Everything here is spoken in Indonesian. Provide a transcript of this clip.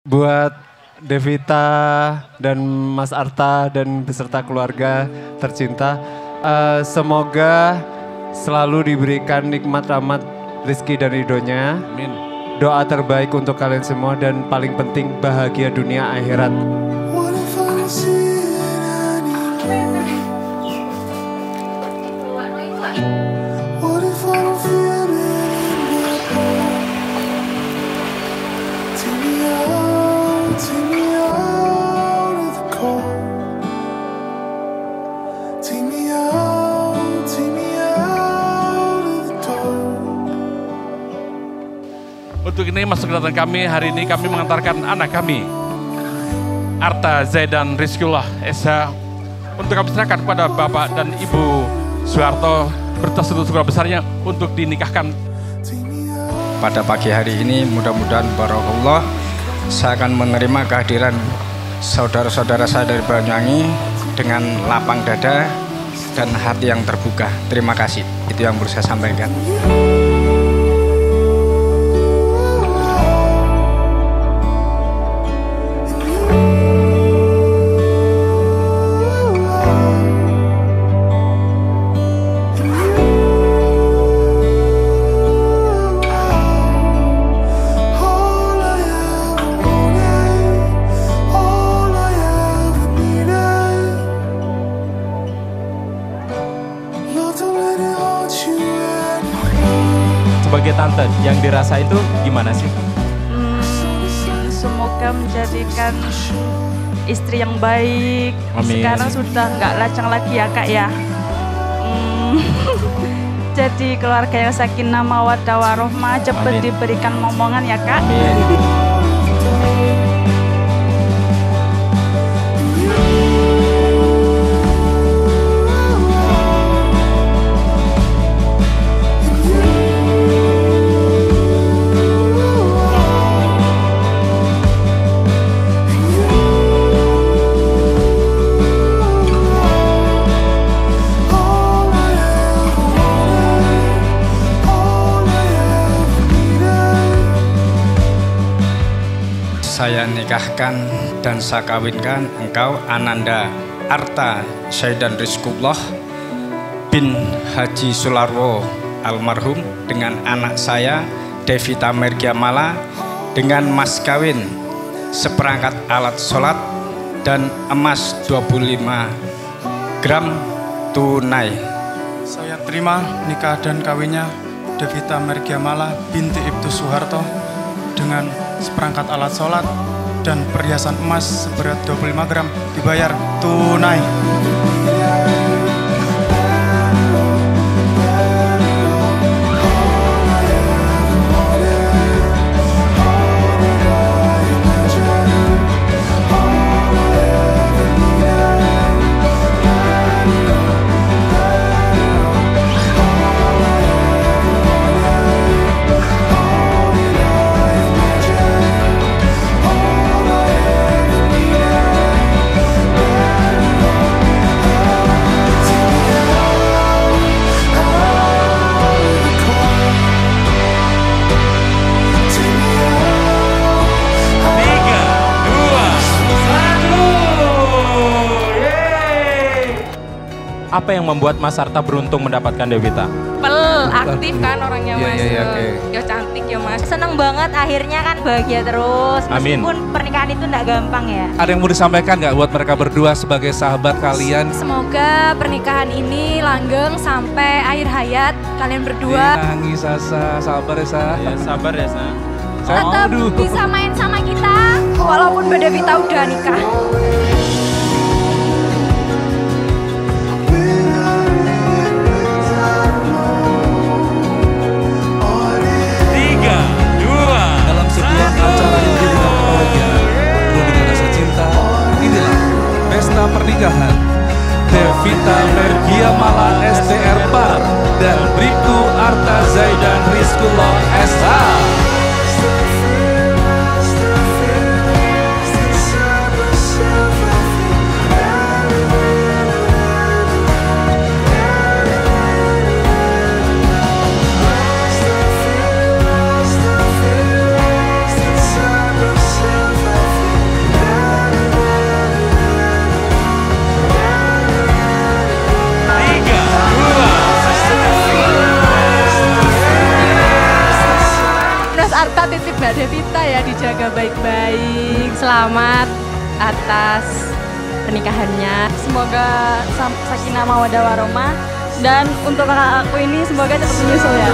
Buat Devita dan Mas Arta dan beserta keluarga tercinta, semoga selalu diberikan nikmat rahmat rezeki dan ridhonya. Amin. Doa terbaik untuk kalian semua dan paling penting bahagia dunia akhirat. Untuk ini masuk kedatangan kami, hari ini kami mengantarkan anak kami, Arta Zaidan Rizkyullah SH, untuk kami serahkan kepada Bapak dan Ibu Soeharto bertas segala besarnya untuk dinikahkan. Pada pagi hari ini mudah-mudahan barakallah saya akan menerima kehadiran saudara-saudara saya dari Banyuwangi dengan lapang dada dan hati yang terbuka. Terima kasih, itu yang perlu saya sampaikan. Sebagai tante, yang dirasa itu gimana sih? Semoga menjadikan istri yang baik. Amin. Sekarang sudah nggak lajang lagi ya kak ya. Jadi keluarga yang sakinah mawaddah warahmah, cepat diberikan momongan ya kak. Amin. Saya nikahkan dan saya kawinkan engkau Ananda Arta Zaidan Rizkyullah bin Haji Sularwo almarhum dengan anak saya Devita Mergiamala dengan mas kawin seperangkat alat sholat dan emas 25 gram tunai. Saya terima nikah dan kawinnya Devita Mergiamala binti Ibtu Soeharto dengan seperangkat alat sholat dan perhiasan emas seberat 25 gram dibayar tunai. Apa yang membuat Mas Arta beruntung mendapatkan Devita? Aktif kan orangnya mas, ya cantik ya mas. Seneng banget akhirnya kan bahagia terus. Amin. Meskipun pernikahan itu nggak gampang ya. Ada yang mau disampaikan nggak buat mereka berdua sebagai sahabat kalian? Semoga pernikahan ini langgeng sampai akhir hayat kalian berdua. Nangis Sasa, sabar ya Sa. Ya, sabar ya Sa. Tetap bisa main sama kita walaupun Mbak Devita udah nikah. Dalam sebuah acara yang menjadikan kebahagiaan penuh dengan rasa cinta, inilah pesta pernikahan Devita Mergiamala STR Par dan Bribtu Arta Zaidan Rizkyullah SH. Mbak Devita ya, dijaga baik-baik. Selamat atas pernikahannya. Semoga sakinah mawaddah warahmah, dan untuk kakak aku ini semoga cepat menyusul ya.